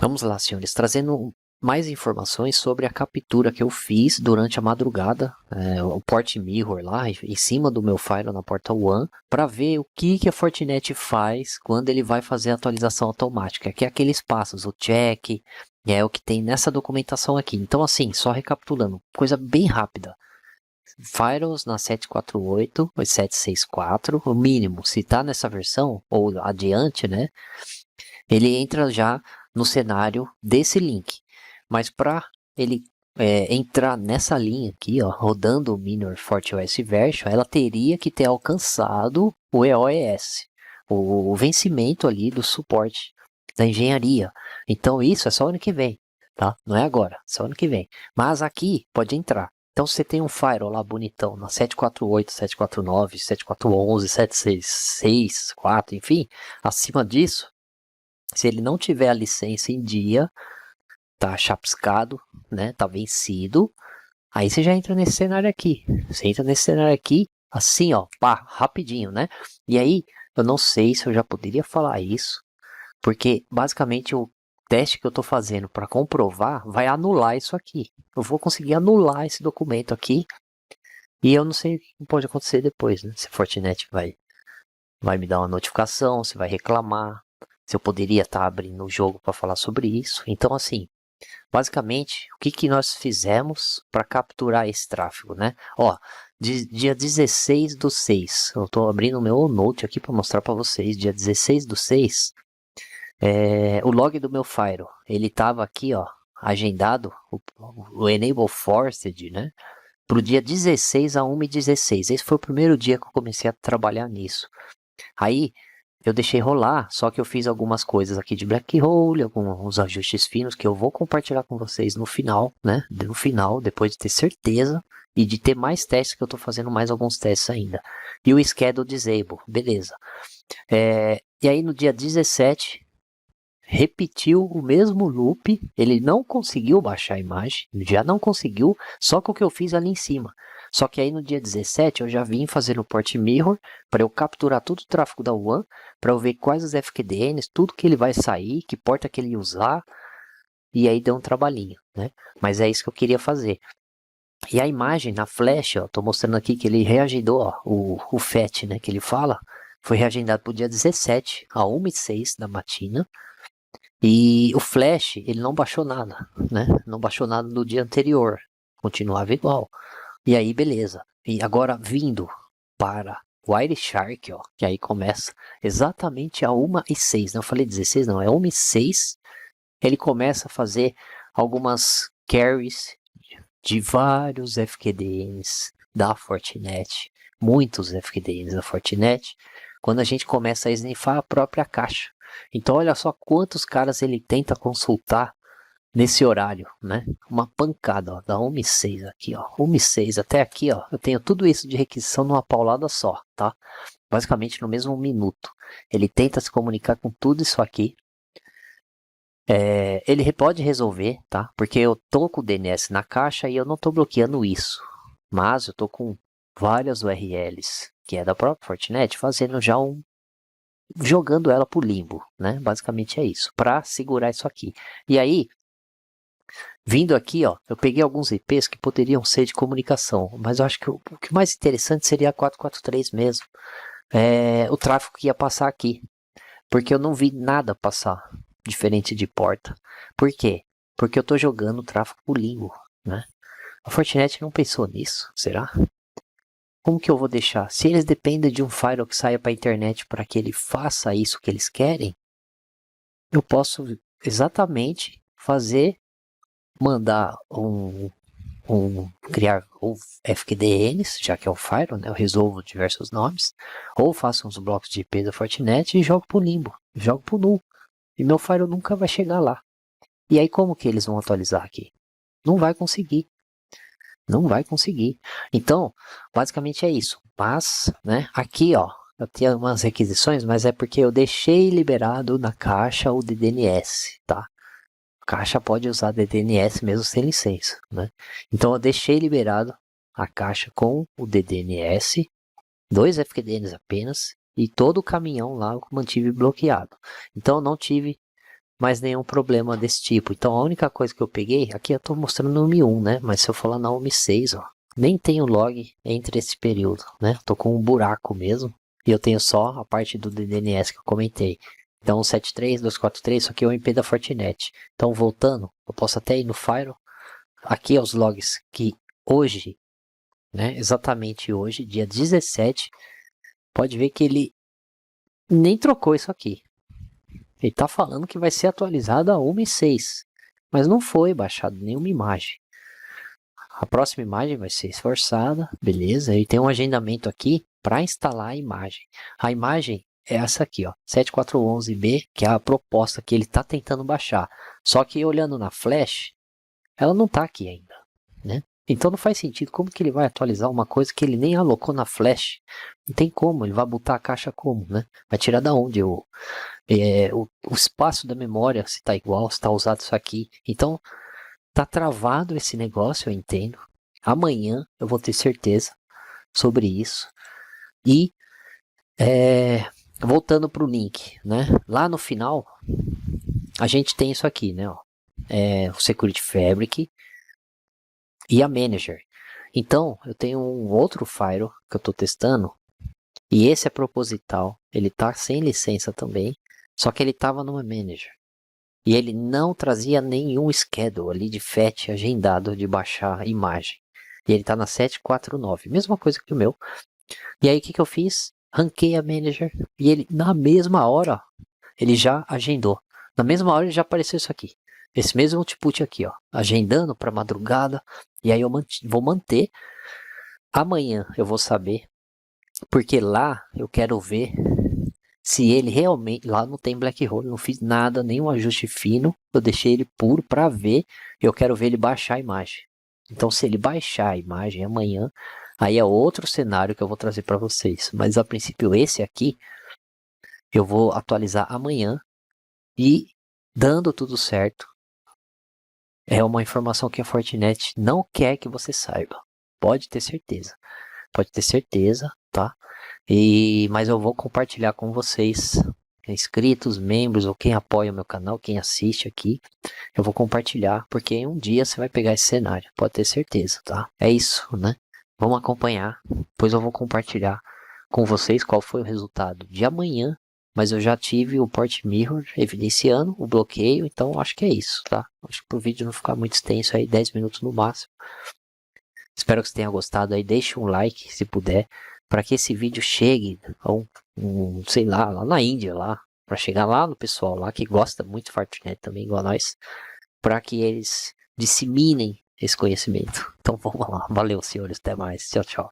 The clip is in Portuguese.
Vamos lá, senhores, trazendo mais informações sobre a captura que eu fiz durante a madrugada, o Port Mirror lá, em cima do meu Fire na porta One, para ver o que a Fortinet faz quando ele vai fazer a atualização automática, que é aqueles passos, o check, é o que tem nessa documentação aqui. Então, assim, só recapitulando, coisa bem rápida. Firewalls na 748 ou 764, o mínimo, se está nessa versão, ou adiante, né? Ele entra já no cenário desse link. Mas para ele entrar nessa linha aqui, ó, rodando o Minor FortiOS Version, ela teria que ter alcançado o EOS, o vencimento ali do suporte da engenharia. Então isso é só ano que vem, tá? Não é agora, só ano que vem. Mas aqui pode entrar. Então você tem um firewall lá bonitão na 748, 749, 7411, 7664, enfim, acima disso, se ele não tiver a licença em dia, tá chapiscado, né? Tá vencido. Aí você já entra nesse cenário aqui. Você entra nesse cenário aqui, assim, ó, pá, rapidinho, né? E aí, eu não sei se eu já poderia falar isso, porque basicamente o teste que eu tô fazendo para comprovar vai anular isso aqui. Eu vou conseguir anular esse documento aqui. E eu não sei o que pode acontecer depois, né? Se a Fortinet vai me dar uma notificação, se vai reclamar, se eu poderia estar abrindo o jogo para falar sobre isso. Então, assim, basicamente, o que nós fizemos para capturar esse tráfego, né? Ó, dia 16 do 6, eu estou abrindo o meu note aqui para mostrar para vocês, dia 16 do 6, o log do meu Firewall, ele estava aqui, ó, agendado, o Enable Forced, né? Para o dia 16 a 1h16. Esse foi o primeiro dia que eu comecei a trabalhar nisso. Aí eu deixei rolar, só que eu fiz algumas coisas aqui de black hole, alguns ajustes finos que eu vou compartilhar com vocês no final, né? No final, depois de ter certeza e de ter mais testes, que eu tô fazendo mais alguns testes ainda. E o schedule disable, beleza. E aí no dia 17, repetiu o mesmo loop, ele não conseguiu baixar a imagem, já não conseguiu, só com o que eu fiz ali em cima. Só que aí no dia 17 eu já vim fazendo o Port Mirror para eu capturar todo o tráfego da One, para eu ver quais os FQDNs, tudo que ele vai sair, que porta que ele ia usar, e aí deu um trabalhinho, né? Mas é isso que eu queria fazer. E a imagem na flash, ó, tô mostrando aqui que ele reagendou, ó, o FAT, né, que ele fala, foi reagendado para o dia 17, a 1h06 da matina. E o Flash, ele não baixou nada, né? Não baixou nada do dia anterior. Continuava igual. E aí, beleza. E agora, vindo para Wireshark, ó, que aí começa exatamente a 1h06. Não, eu falei 16, não, é 1h06. Ele começa a fazer algumas carries de vários FQDNs da Fortinet. Muitos FQDNs da Fortinet. Quando a gente começa a snifar a própria caixa. Então olha só quantos caras ele tenta consultar nesse horário, né? Uma pancada, ó, da 1h06 aqui, ó. 1h06 até aqui, ó. Eu tenho tudo isso de requisição numa paulada só, tá? Basicamente no mesmo minuto. Ele tenta se comunicar com tudo isso aqui. Ele pode resolver, tá? Porque eu tô com o DNS na caixa e eu não tô bloqueando isso. Mas eu tô com várias URLs, que é da própria Fortinet, fazendo já jogando ela pro limbo, né? Basicamente é isso, para segurar isso aqui. E aí, vindo aqui, ó, eu peguei alguns IPs que poderiam ser de comunicação, mas eu acho que o que mais interessante seria a 443 mesmo. O tráfego que ia passar aqui, porque eu não vi nada passar diferente de porta. Por quê? Porque eu tô jogando o tráfego pro limbo, né? A Fortinet não pensou nisso, será? Como que eu vou deixar? Se eles dependem de um firewall que saia para a internet para que ele faça isso que eles querem, eu posso exatamente mandar criar ou FQDNs, já que é o firewall, né? Eu resolvo diversos nomes, ou faço uns blocos de IP da Fortinet e jogo pro limbo, jogo pro null. E meu firewall nunca vai chegar lá. E aí como que eles vão atualizar aqui? Não vai conseguir. Não vai conseguir. Então, basicamente é isso. Mas, né, aqui, ó, eu tenho umas requisições, mas é porque eu deixei liberado na caixa o DDNS, tá? A caixa pode usar DDNS mesmo sem licença, né? Então eu deixei liberado a caixa com o DDNS, 2 FQDNs apenas, e todo o caminhão lá eu mantive bloqueado. Então eu não tive mais nenhum problema desse tipo. Então a única coisa que eu peguei, aqui eu estou mostrando no UMI 1, né? Mas se eu for lá na UMI 6, ó, nem tenho log entre esse período, né? Tô com um buraco mesmo. E eu tenho só a parte do DNS que eu comentei. Então 173, 243, isso aqui é o IP da Fortinet. Então voltando, eu posso até ir no Firewall. Aqui é os logs que hoje, né? Exatamente hoje, dia 17, pode ver que ele nem trocou isso aqui. Ele está falando que vai ser atualizado a 1.6, mas não foi baixado nenhuma imagem. A próxima imagem vai ser esforçada, beleza? E tem um agendamento aqui para instalar a imagem. A imagem é essa aqui, ó, 7411B, que é a proposta que ele está tentando baixar. Só que olhando na flash, ela não está aqui ainda, né? Então não faz sentido. Como que ele vai atualizar uma coisa que ele nem alocou na flash? Não tem como, ele vai botar a caixa como, né? Vai tirar da onde o espaço da memória, se está igual, se está usado isso aqui. Então tá travado esse negócio, eu entendo. Amanhã eu vou ter certeza sobre isso. E voltando para o link, né? Lá no final a gente tem isso aqui, né? Ó, o Security Fabric e a Manager. Então eu tenho um outro firewall que eu estou testando. E esse é proposital. Ele tá sem licença também. Só que ele estava numa Manager. E ele não trazia nenhum schedule ali de fetch agendado de baixar a imagem. E ele está na 749, mesma coisa que o meu. E aí o que eu fiz? Ranquei a Manager e ele na mesma hora, ele já agendou. Na mesma hora ele já apareceu isso aqui. Esse mesmo output aqui, ó, agendando para madrugada. E aí eu vou manter. Amanhã eu vou saber, porque lá eu quero ver se ele realmente, lá não tem black hole, não fiz nada, nenhum ajuste fino, eu deixei ele puro para ver, eu quero ver ele baixar a imagem. Então se ele baixar a imagem amanhã, aí é outro cenário que eu vou trazer para vocês. Mas a princípio esse aqui, eu vou atualizar amanhã e dando tudo certo, é uma informação que a Fortinet não quer que você saiba. Pode ter certeza, tá? Mas eu vou compartilhar com vocês, inscritos, membros ou quem apoia o meu canal, quem assiste aqui, eu vou compartilhar, porque um dia você vai pegar esse cenário, pode ter certeza, tá? É isso, né? Vamos acompanhar, depois eu vou compartilhar com vocês qual foi o resultado de amanhã, mas eu já tive o Port Mirror evidenciando o bloqueio, então acho que é isso, tá? Acho que pro vídeo não ficar muito extenso aí, 10 minutos no máximo. Espero que você tenha gostado aí, deixe um like se puder, para que esse vídeo chegue a sei lá na Índia lá, para chegar lá no pessoal lá que gosta muito de Fortinet também, igual a nós, para que eles disseminem esse conhecimento. Então vamos lá, valeu senhores, até mais, tchau, tchau.